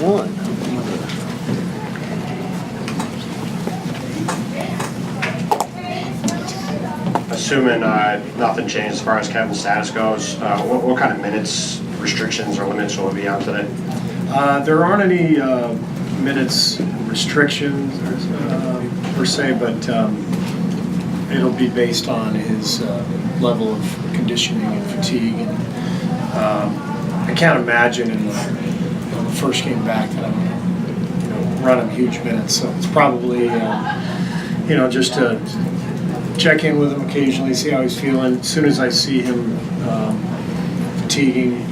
one. Assuming nothing changed as far as Kevin's status goes, what kind of minutes restrictions or limits will it be on today? There aren't any minutes restrictions per se, but it'll be based on his level of conditioning and fatigue. And I can't imagine in the first game back that I'm going to run him huge minutes. So it's probably just to check in with him occasionally, see how he's feeling. As soon as I see him fatiguing,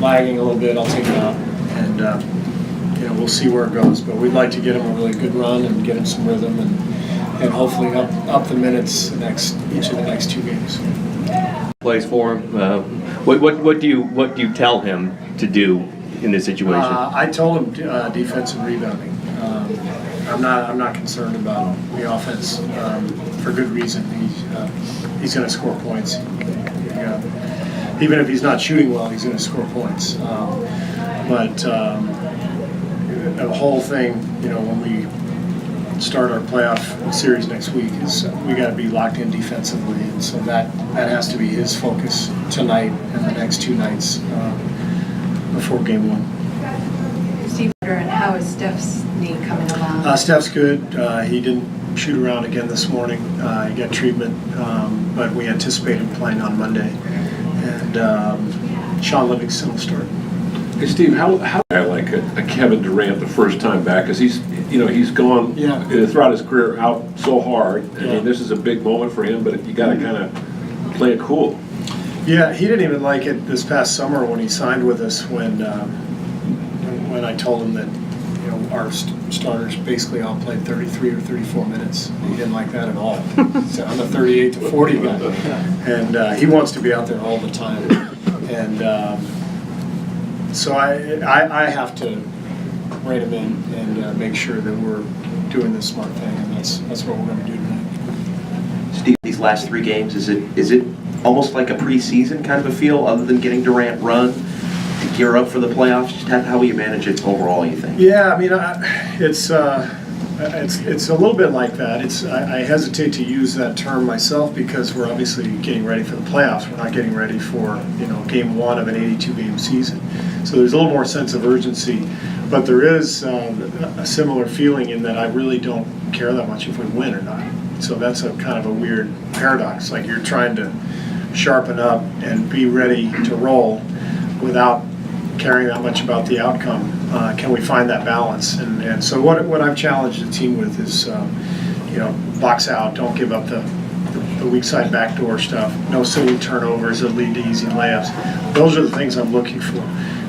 lagging a little bit, I'll take him out, and we'll see where it goes. But we'd like to get him a really good run and get him some rhythm, and hopefully up the minutes each of the next 2 games. Plays for him. What do you tell him to do in this situation? I told him defensive rebounding. I'm not concerned about the offense for good reason. He's going to score points. Even if he's not shooting well, he's going to score points. But the whole thing, when we start our playoff series next week, is we got to be locked in defensively, and so that has to be his focus tonight and the next 2 nights before game 1. Steve, and how is Steph's knee coming along? Steph's good. He didn't shoot around again this morning. He got treatment, but we anticipate him playing on Monday. And Sean Livingston will start. Hey Steve, how like a Kevin Durant the first time back, because he's gone throughout his career out so hard. I mean, this is a big moment for him, but you got to kind of play it cool. Yeah, he didn't even like it this past summer when he signed with us. When I told him that our starters basically all played 33 or 34 minutes. He didn't like that at all. So I'm a 38 to 40 guy, and he wants to be out there all the time. And so I have to rein him in and make sure that we're doing the smart thing, and that's what we're going to do tonight. Steve, these last 3 games, is it almost like a preseason kind of a feel, other than getting Durant run to gear up for the playoffs? Just how will you manage it overall, you think? Yeah, I mean, it's a little bit like that. I hesitate to use that term myself because we're obviously getting ready for the playoffs. We're not getting ready for game 1 of an 82-game season. So there's a little more sense of urgency, but there is a similar feeling in that I really don't care that much if we win or not. So that's a kind of a weird paradox. Like you're trying to sharpen up and be ready to roll without caring that much about the outcome. Can we find that balance? And so what I've challenged the team with is, box out, don't give up the weak side backdoor stuff, no silly turnovers that lead to easy layups. Those are the things I'm looking for.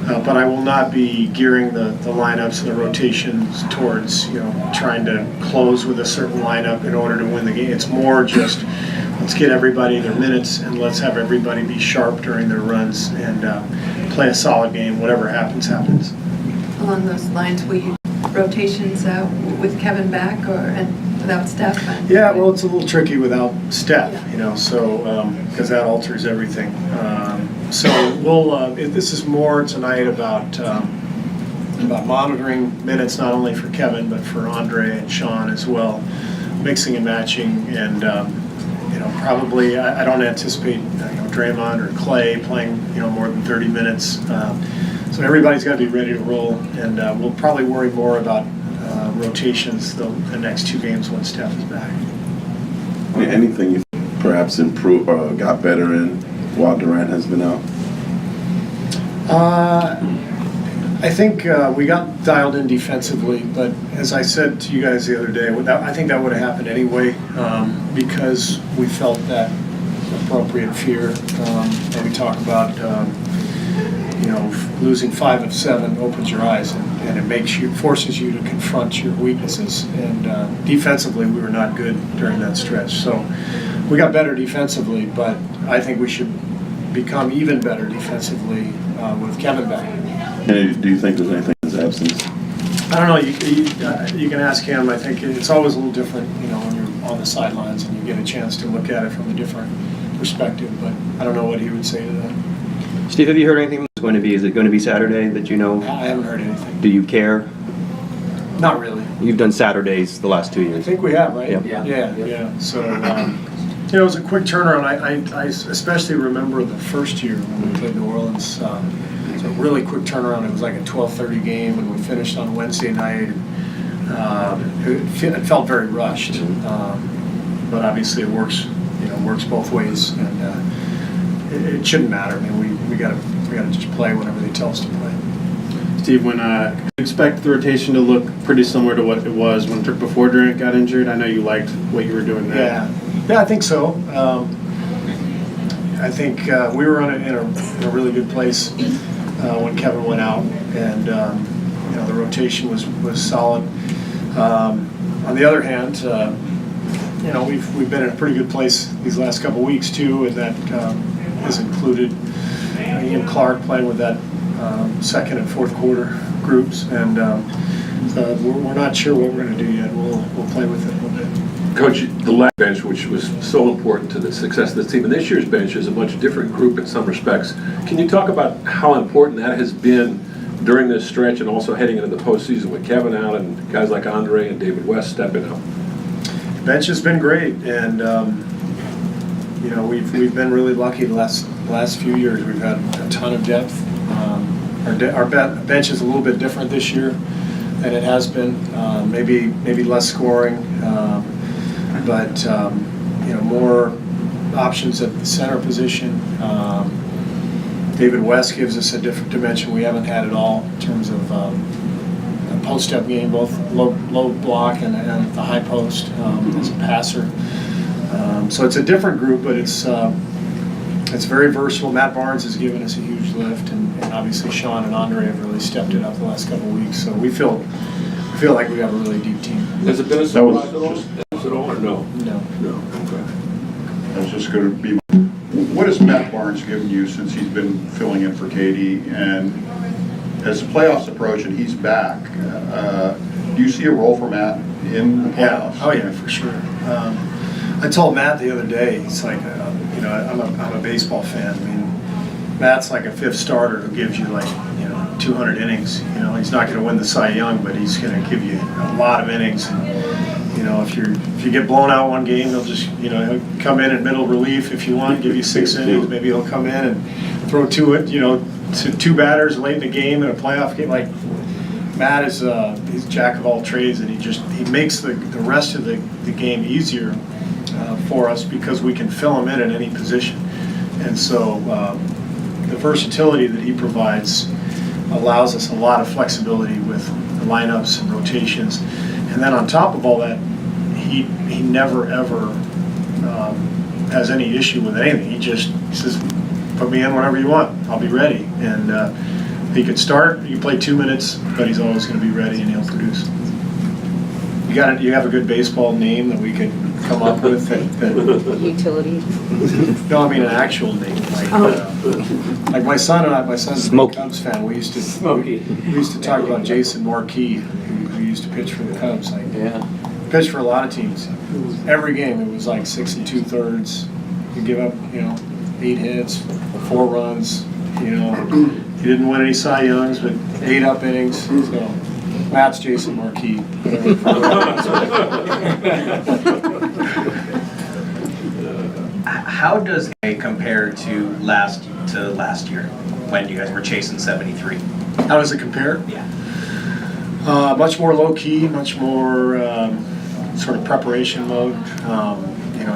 But I will not be gearing the lineups and the rotations towards, trying to close with a certain lineup in order to win the game. It's more just, let's get everybody their minutes and let's have everybody be sharp during their runs and play a solid game. Whatever happens, happens. Along those lines, will you rotations with Kevin back and without Steph? Yeah, well, it's a little tricky without Steph, so because that alters everything. So we'll. This is more tonight about monitoring minutes, not only for Kevin but for Andre and Sean as well, mixing and matching, and probably I don't anticipate Draymond or Clay playing more than 30 minutes. So everybody's got to be ready to roll, and we'll probably worry more about rotations the next 2 games when Steph is back. Anything you perhaps improved or got better in while Durant has been out? I think we got dialed in defensively, but as I said to you guys the other day, I think that would have happened anyway because we felt that appropriate fear. And we talk about losing 5 of 7 opens your eyes and it forces you to confront your weaknesses. And defensively, we were not good during that stretch. So we got better defensively, but I think we should become even better defensively with Kevin back. And do you think there's anything in his absence? I don't know. You can ask him. I think it's always a little different, when you're on the sidelines and you get a chance to look at it from a different perspective. But I don't know what he would say to that. Steve, have you heard anything from going to be? Is it going to be Saturday that you know? I haven't heard anything. Do you care? Not really. You've done Saturdays the last 2 I years. think we have, right? Yeah. Yeah. So, it was a quick turnaround. I especially remember the first year when we played New Orleans. It was a really quick turnaround. It was like a 12:30 game, and we finished on Wednesday night. It felt very rushed, but obviously it works. Works both ways, and it shouldn't matter. I mean, we gotta just play whenever they tell us to play. Steve, when expect the rotation to look pretty similar to what it was when before Durant got injured? I know you liked what you were doing there. Yeah, I think so. I think we were in a really good place when Kevin went out, and the rotation was solid. On the other hand, we've been in a pretty good place these last couple of weeks too, and that has included Ian Clark playing with that second and fourth quarter groups, and we're not sure what we're going to do yet. We'll play with it a little bit. Coach, the last bench, which was so important to the success of the team, and this year's bench is a much different group in some respects. Can you talk about how important that has been during this stretch and also heading into the postseason with Kevin out and guys like Andre and David West stepping up? Bench has been great, and we've been really lucky the last few years. We've had a ton of depth. Our bench is a little bit different this year than it has been. Maybe less scoring, but more options at the center position. David West gives us a different dimension we haven't had at all in terms of a post-up game, both low block and the high post as a passer. So it's a different group, but it's very versatile. Matt Barnes has given us a huge lift, and obviously Sean and Andre have really stepped it up the last couple of weeks. So we feel like we have a really deep team. Has it been a surprise at all, or no? No. Okay. I was just going to be, what has Matt Barnes given you since he's been filling in for Katie? And as the playoffs approach and he's back, do you see a role for Matt in the playoffs? Oh yeah, for sure. I told Matt the other day, he's like, I'm a baseball fan. I mean, Matt's like a fifth starter who gives you 200 innings. He's not going to win the Cy Young, but he's going to give you a lot of innings. And, if you get blown out one game, he'll just he'll come in middle relief if you want, give you 6 innings. Maybe he'll come in and throw two batters late in the game in a playoff game. Like Matt is he's jack of all trades, and he makes the rest of the game easier for us because we can fill him in at any position. And so the versatility that he provides allows us a lot of flexibility with the lineups and rotations. And then on top of all that, he never ever has any issue with anything. He says, put me in whenever you want, I'll be ready. And he could start, you play 2 minutes, but he's always going to be ready and he'll produce. You have a good baseball name that we could come up with? Utility. No, I mean an actual name. Like my son's a big Cubs fan. We used to talk about Jason Marquis, who used to pitch for the Cubs. Pitched for a lot of teams. Every game it was like 6 2/3. You give up, 8 hits, 4 runs. He didn't win any Cy Youngs, but 8 up innings. So Matt's Jason Marquis. How does it compare to last year when you guys were chasing 73? How does it compare? Yeah. Much more low key, much more sort of preparation mode.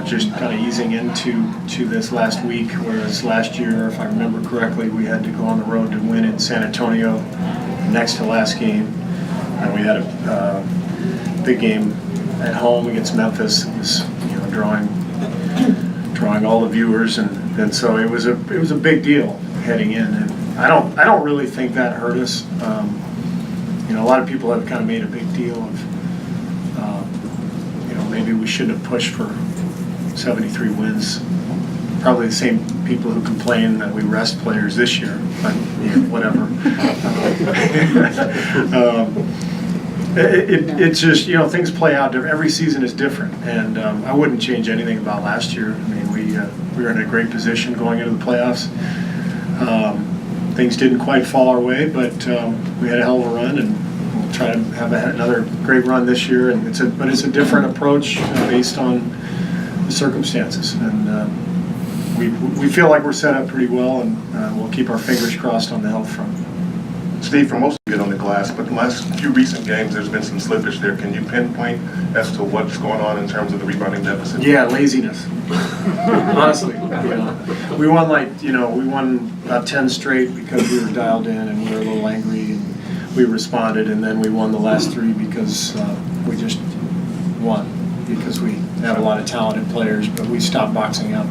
Just kind of easing into this last week, whereas last year, if I remember correctly, we had to go on the road to win in San Antonio, next to last game, and we had a big game at home against Memphis. It was drawing all the viewers, and so it was a big deal heading in. And I don't really think that hurt us. A lot of people have kind of made a big deal of maybe we shouldn't have pushed for 73 wins. Probably the same people who complain that we rest players this year, but whatever. It's just things play out different. Every season is different, and I wouldn't change anything about last year. I mean, we were in a great position going into the playoffs. things didn't quite fall our way, but we had a hell of a run, and we'll try to have another great run this year. And it's a different approach based on the circumstances, and we feel like we're set up pretty well, and we'll keep our fingers crossed on the health front. Steve, for most of it on the glass, but the last few recent games, there's been some slippage there. Can you pinpoint as to what's going on in terms of the rebounding deficit? Yeah, laziness. Honestly, we won about 10 straight because we were dialed in and we were a little angry and we responded, and then we won the last 3 because we just won because we have a lot of talented players, but we stopped boxing out.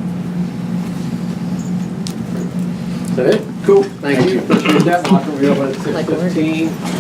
Is that it? Cool. Thank you. Appreciate that. Locker room, we open at 6:15.